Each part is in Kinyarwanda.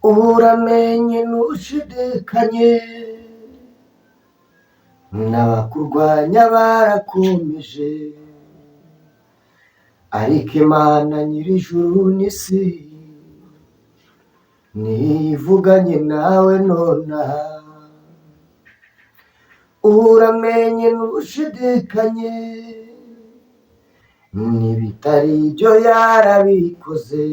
uramenye ntushidikanye, n'abakurwanya barakomeje, ariko Imana nyir'ijuru n'isi ntivuganye nawe nonaha. Uramenye ntushidikanye, n'ibitari ibyo yarabikoze,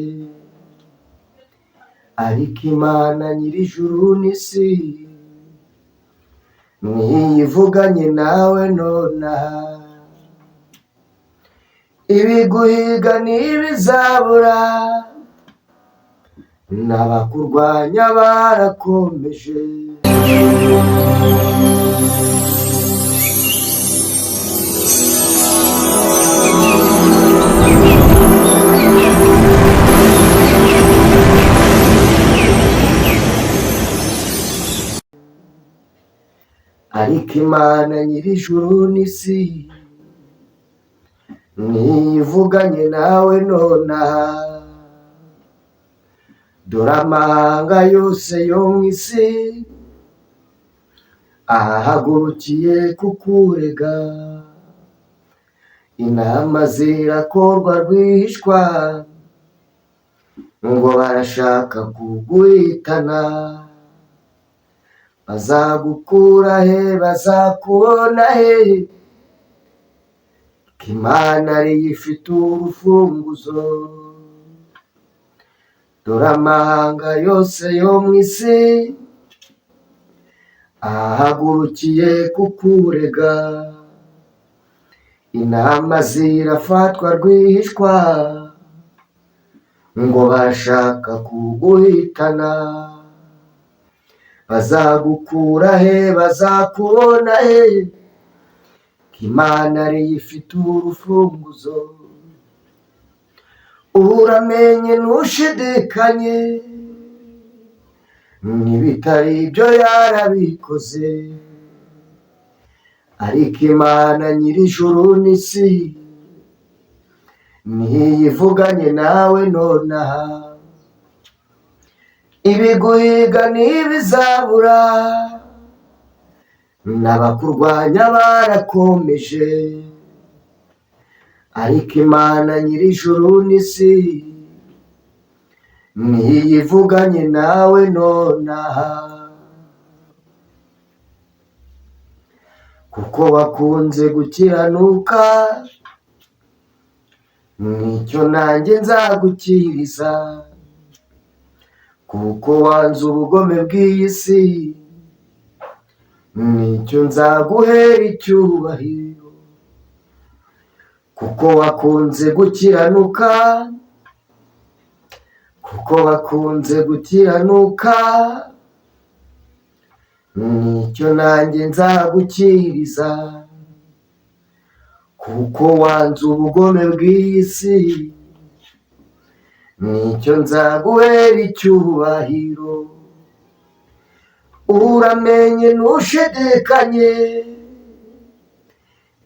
ariko Imana nyir'ijuru n'isi ntivuganye nawe nonaha. Ibiguhiga ntibizabura, n'abakurwanya barakomeje, ariko Imana nyir'ijuru n'isi ntivuganye nawe nonaha. Dore amahanga yose yo mu isi ahagurukiye kukurega, inama zirakorwa rwihishwa, ngo barashaka kuguhitana. Bazagukura he, bazakubona he, ko Imana ariyo ifite urufunguzo. Dore amahanga yose yo mu isi ahagurukiye kukurega, inama zirafatwa rwihishwa, ngo barashaka kuguhitana. Bazagukura he, bazakubona he, ko Imana ariyo ifite urufunguzo. Uramenye ntushidikanye, n'ibitari ibyo yarabikoze, ariko Imana nyir'ijuru n'isi ntivuganye nawe nonaha. Ibiguhiga ntibizabura, n'abakurwanya barakomeje, ariko Imana nyir'ijuru n'isi ntivuganye nawe nonaha. Kuko wakunze gukiranuka, nicyo nanjye nzagukiriza. Kuko wanze ubugome bw'iyi si, nicyo nzaguhera icyubahiro. Kuko wakunze gukiranuka, kuko wakunze gukiranuka, nicyo nanjye nzagukiriza. Kuko wanze ubugome bw'iyi si, nicyo nzaguhera icyubahiro. Uramenye ntushidikanye,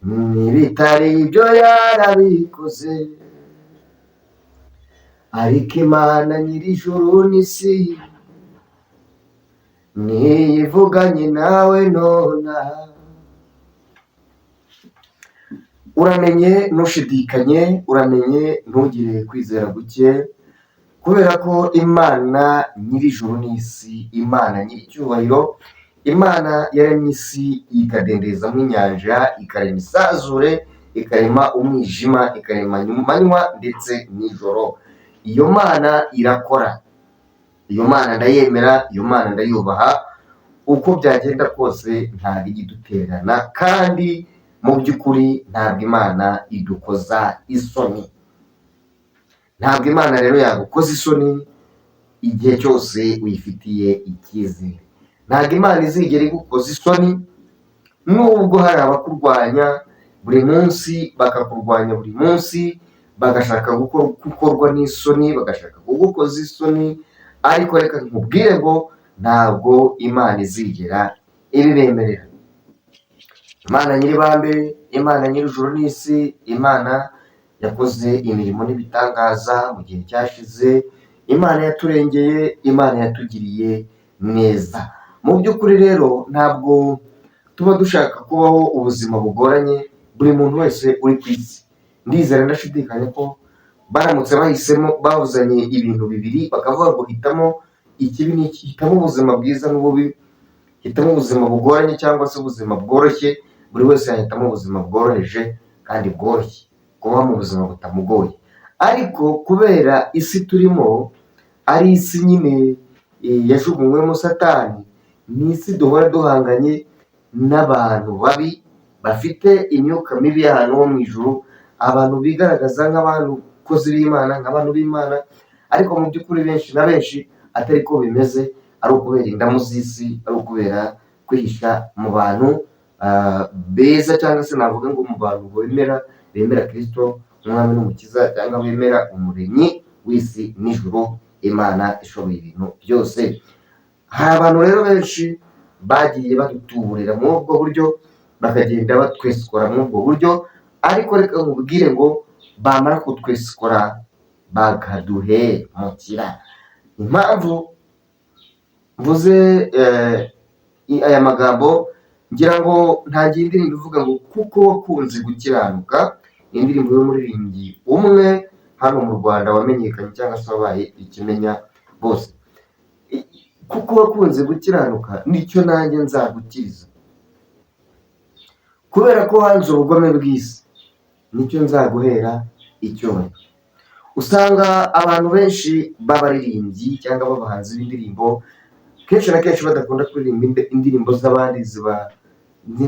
n'ibitari ibyo yarabikoze, ariko Imana nyir'ijuru n'isi ntivuganye nawe nonaha. Uramenye ntushidikanye, uramenye ntugire kwizera guke, kubera ko Imana nyir'ijuru n'isi, Imana nyir'icyubahiro, Imana yaremye isi ikadendezamo inyanja, ikarema isazure, ikarema umwijima, ikarema amanywa ndetse n'ijoro. Iyo Mana irakora, iyo Mana ndayemera, iyo Mana ndayubaha. Uko byagenda kose ntabwo ijya idutererana, kandi mu by'ukuri ntabwo Imana idukoza isoni. Ntabwo Imana rero yagukoza isoni igihe cyose uyifitiye icyizere. Ntabwo Imana izigera igukoza isoni, nubwo hari abakurwanya buri munsi, bakakurwanya buri munsi, bagashaka gukorwa n'isoni, bagashaka kugukoza isoni, ariko reka nkubwire ngo ntabwo Imana izigera ibibemerera. Imana nyir'ibambe, Imana nyir'ijuru n'isi, Imana yakoze imirimo n'ibitangaza mu gihe cyashize, Imana yaturengeye, Imana yatugiriye neza. Mu by'ukuri rero ntabwo tuba dushaka kubaho ubuzima bugoranye buri muntu wese uri ku isi. Ndizera ndashidikanya ko baramutse bahisemo bavuzanye ibintu bibiri bakavuga ngo hitamo ikibi n'iki, hitamo ubuzima bwiza n'ububi, hitamo ubuzima bugoranye cyangwa se ubuzima bworoshye, buri wese yahitamo ubuzima bworoheje kandi bworoshye, kubaho mu buzima butamugoye. Ariko kubera isi turimo ari isi nyine yajugunywemo Satani, ni isi duhora duhanganye n'abantu babi bafite imyuka mibi y'ahantu ho mu ijuru, abantu bigaragaza nk'abakozi b'Imana, nk'abantu b'Imana, ariko mu by'ukuri benshi na benshi atari ko bimeze, ari ukubera indamu z'isi, ari ukubera kwihisha mu bantu beza, cyangwa se navuga ngo mu bantu bemera Kristo nk'umwami n'umukiza, cyangwa bemera umuremyi w'isi n'ijuru, Imana ishoboye ibintu byose. Hari abantu rero benshi bagiye badutuburira muri ubwo buryo, bakagenda batwesikora muri ubwo buryo, ariko reka nkubwire ngo bamara kutwesikora bakaduhemukira. Impamvu mvuze aya magambo, ngira ngo ntangiye indirimbo ivuga ngo kuko wakunze gukiranuka, indirimbo y'umuririmbyi umwe hano mu Rwanda wamenyekanye cyangwa se wabaye ikimenya bose. Kuko wakunze gukiranuka nicyo nanjye nzagukiriza, kubera ko wanze ubugome bw'isi nicyo nzaguhera icyubahiro. Usanga abantu benshi b'abaririmbyi cyangwa b'abahanzi b'indirimbo kenshi na kenshi badakunda kuririmba indirimbo z'abandi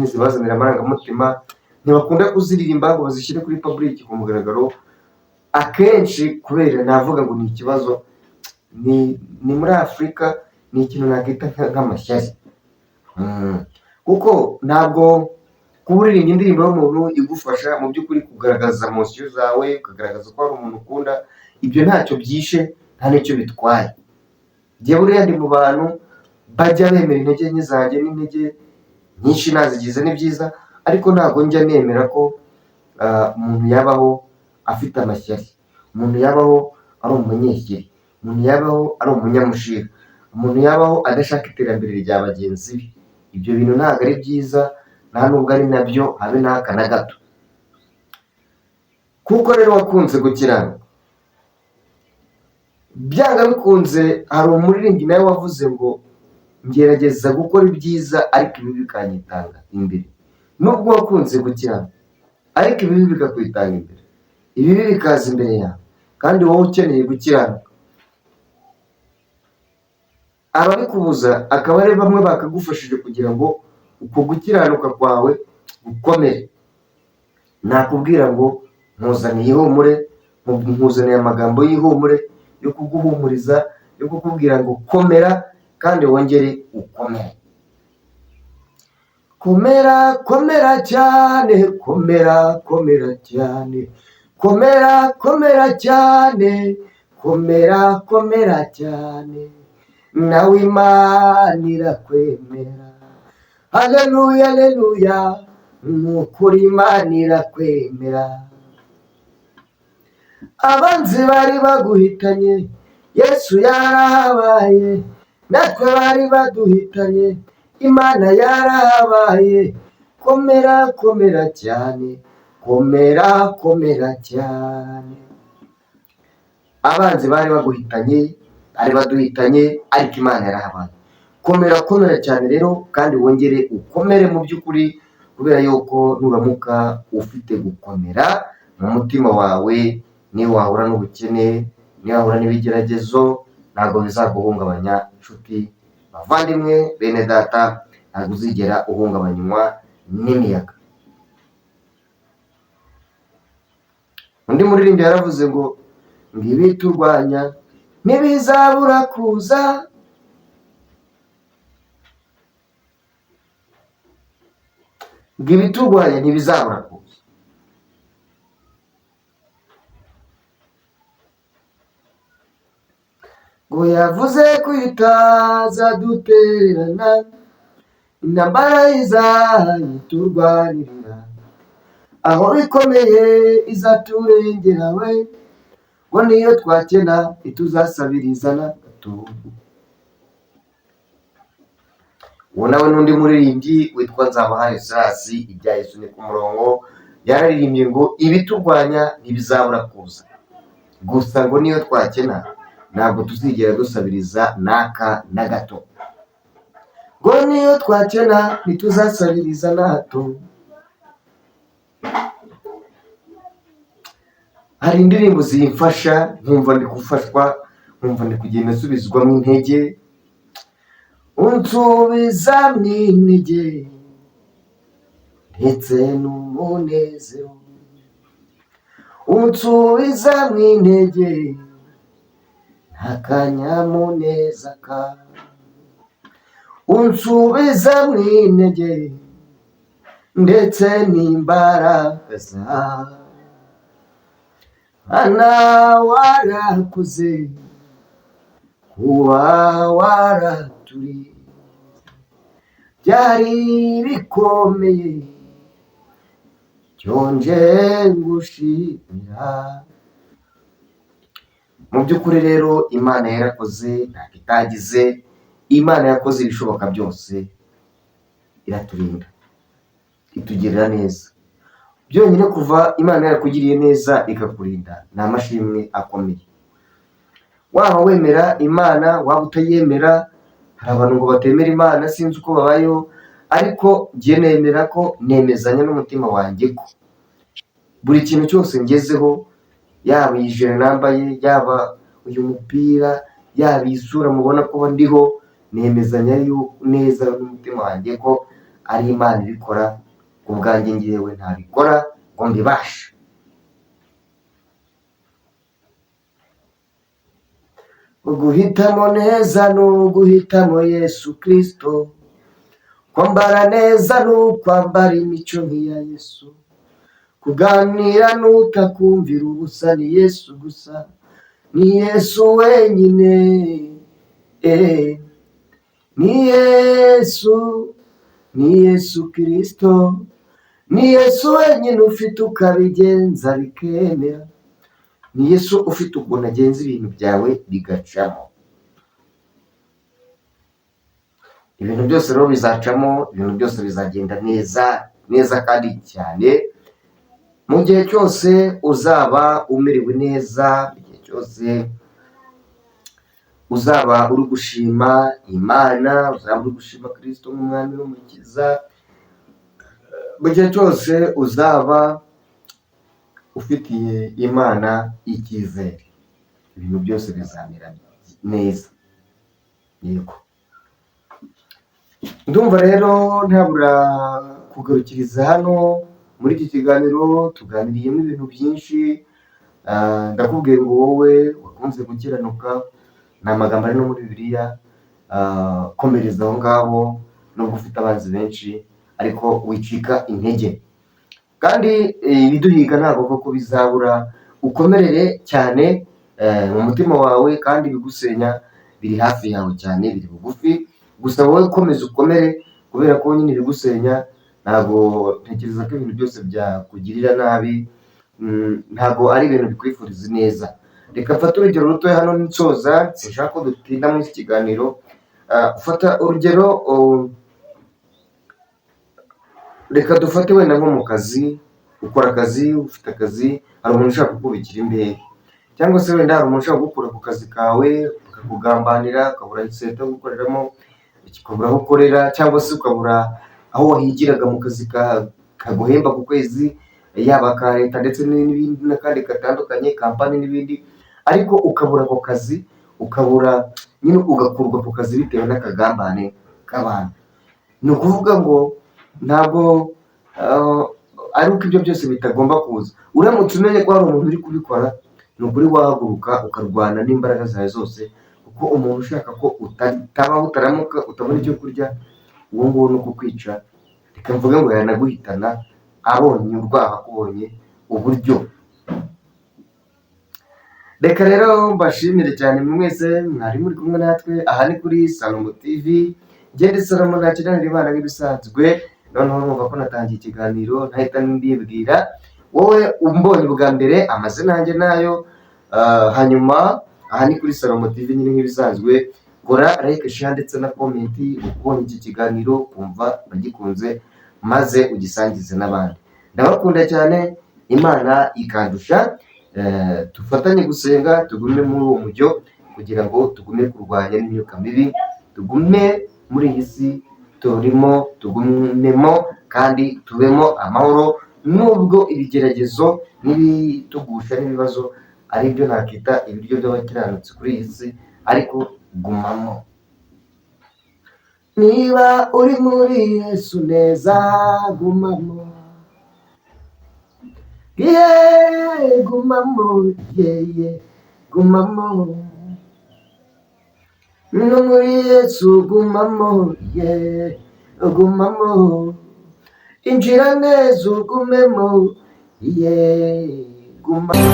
zibazanira amarangamutima, ntibakunda kuziririmba ngo bazishyire kuri public ku mugaragaro, akenshi kubera navuga ngo ni ikibazo, ni muri Afurika, ni ikintu nakita nk'amashyari. Kuko ntabwo kuba uririmba indirimbo y'umuntu igufasha mu by'ukuri kugaragaza emosiyo zawe, ukagaragaza ko hari umuntu ukunda, ibyo ntacyo byishe, nta n'icyo bitwaye. Njye buriya ndi mu bantu bajya bemera intege nke zanjye, n'intege nyinshi nazigize ni byiza, ariko ntabwo njya nemera ko umuntu yabaho afite amashyari, umuntu yabaho ari umunyeshyari, umuntu yabaho ari umunyamushiha, umuntu yabaho adashaka iterambere rya bagenzi be. Ibyo bintu ntabwo ari byiza, nta nubwo ari nabyo habe n'aka na gato. Kuko rero wakunze gukiranuka, byanga bikunze, hari umuririmbyi nawe wavuze ngo ngerageza gukora ibyiza ariko ibibi bikanyitanga imbere. Nubwo wakunze gukiranuka ariko ibibi bikakwitanga imbere, ibibi bikaza imbere yawe, kandi wowe ukeneye gukiranuka, ababikubuza akaba ari bamwe bakagufashije kugira ngo uko gukiranuka kwawe gukomere. Nakubwira ngo nkuzaniye ihumure, nkuzaniye amagambo y'ihumure yo kuguhumuriza, yo kukubwira ngo komera kandi wongere ukomere. Komera, komera cyane, komera, komera cyane, komera, komera cyane, komera, komera cyane, nawe Imana irakwemera. Haleluya, haleluya, nukuri Imana irakwemera. Abanzi bari baguhitanye, Yesu yarahabaye, natwe bari baduhitanye, Imana yarahabaye. Komera, komera cyane, komera, komera cyane. Abanzi bari baguhitanye, bari baduhitanye, ariko Imana yarahabaye. Komera, komera cyane rero, kandi wongere ukomere mu by'ukuri, kubera yuko nuramuka ufite gukomera mu mutima wawe, niyo wahura n'ubukene, niyo wahura n'ibigeragezo, ntabwo bizaguhungabanya. Inshuti, bavandimwe, bene data, ntabwo uzigera uhungabanywa n'imiyaga. Undi muririmbyi yaravuze ngo ibiturwanya ntibizabura kuza, ngo ibiturwanya ntibizabura kuza. Ngo yavuze ko itazadutererana, intambara izayiturwanirira, aho bikomeye izaturengera we. ngo niyo twakena ntituzasabiriza na gato. uwo nawe n'undi muririmbyi witwa Nzabahayo Silas, ibya Yesu ni ku murongo, yararirimbye ngo ibiturwanya ntibizabura kuza, gusa ngo niyo twakena ntabwo tuzigera dusabiriza n'aka na gato. ngo niyo twakena ntituzasabiriza na hato. hari indirimbo zimfasha nkumva ndi gufashwa, nkumva ndi kugenda nsubizwamo intege. unsubizamo intege ndetse n'umunezero, unsubizamo intege akanyamuneza kawe, unsubizamo intege ndetse n'imbaraga zawe. Mana warakoze kuba waraturiye, byari bikomeye cyonje ngushimira. mu by'ukuri rero Imana yarakoze, ntabwo itagize. Imana yakoze ibishoboka byose, iraturinda, itugirira neza. byonyine kuva Imana yarakugiriye neza ikakurinda ni amashimwe akomeye. waba wemera Imana waba utayemera, hari abantu ngo batemera Imana, sinzi uko babayeho, ariko njye nemera ko, nemezanya n'umutima wanjye ko buri kintu cyose ngezeho, yaba iyi jire nambaye, yaba uyu mupira, yaba iyi sura mubona ko ndiho, nemezanya neza n'umutima wanjye ko ari Imana ibikora, ku bwanjye ngewe ntabikora ngo mbibashe. uguhitamo neza ni uguhitamo Yesu Kristo, kwambara neza ni ukwambara imico nk'iya Yesu, kuganira n'utakumvira ubusa ni Yesu gusa, ni Yesu wenyine, ni Yesu, ni Yesu Kristo, ni Yesu wenyine ufite ukabigenza bikemera, ni Yesu ufite ukuntu agenza ibintu byawe bigacamo. ibintu byose rero bizacamo, ibintu byose bizagenda neza neza kandi cyane. mu gihe cyose uzaba umerewe neza, mu gihe cyose uzaba uri gushima Imana, uzaba uri gushima Kristo nk'umwami n'umukiza, mu gihe cyose uzaba ufitiye Imana icyizere, ibintu byose bizamera neza. yego, ndumva rero ntabura kugarukiriza hano muri iki kiganiro. tuganiriyemo ibintu byinshi. ndakubwiye ngo wowe wakunze gukiranuka, ni amagambo ari no muri Bibiliya. komereza aho ngaho, nubwo ufite abanzi benshi ariko wicika intege, kandi ibiduhiga ntabwo koko bizabura. ukomerere cyane mu mutima wawe, kandi ibigusenya biri hafi yawe cyane, biri bugufi. gusa wowe komeza ukomere, kubera ko nyine ibigusenya ntabwo ntekereza ko ibintu byose byakugirira nabi, ntabwo ari ibintu bikwifuriza neza. reka mfate urugero rutoya hano nsoza, sinshaka ko dutinda muri iki kiganiro. fata urugero, reka dufate wenda nko mu kazi, ukora akazi, ufite akazi, hari umuntu ushaka kukubikira imbehe, cyangwa se wenda hari umuntu ushaka gukura ku kazi kawe, akakugambanira, ukabura iseta yo gukoreramo, ukabura aho ukorera, cyangwa se ukabura aho wahigiraga mu kazi kaguhemba ku kwezi, yaba ka leta ndetse n'ibindi n'akandi gatandukanye, kampani n'ibindi, ariko ukabura ako kazi, ukabura nyine ugakurwa ku kazi bitewe n'akagambane k'abantu. ni ukuvuga ngo ntabwo ari uko ibyo byose bitagomba kuza. uramutse umenye ko hari umuntu uri kubikora, ni ukuri wahaguruka ukarwana n'imbaraga zawe zose, kuko umuntu ushaka ko utabaho, utaramuka, utabona icyo kurya, uwo nguwo ni ukukwica. reka mvuge ngo yanaguhitana abonye urwaho, akubonye uburyo. reka rero mbashimire cyane mwese mwari muri kumwe natwe. aha ni kuri Salomo TV, ngende Salomo nakiranira Imana nk'ibisanzwe. noneho numva ko natangiye ikiganiro, ntahita mbibwira wowe umbonye bwa mbere, amazina yanjye nayo hanyuma aha ni kuri Salomo TV nyine nk'ibisanzwe, kora like, share ndetse na comment ukubona iki kiganiro kumva bagikunze maze ugisangize n'abandi. Ndabakunda cyane, Imana ikandusha, tufatanye gusenga, tugume muri uwo mujyo kugira ngo tugume kurwanya n'imyuka mibi, tugume muri iyi si turimo, tugumemo kandi tubemo amahoro, nubwo ibigeragezo n'ibitugusha n'ibibazo ari byo nakita ibiryo by'abakiranutsi kuri iyi si, ariko gumamo. Niba uri muri Yesu neza, gumamo. Gumamo, gumamo. No muri Yesu gumamo, gumamo. Injira neza ugumemo, gumamo.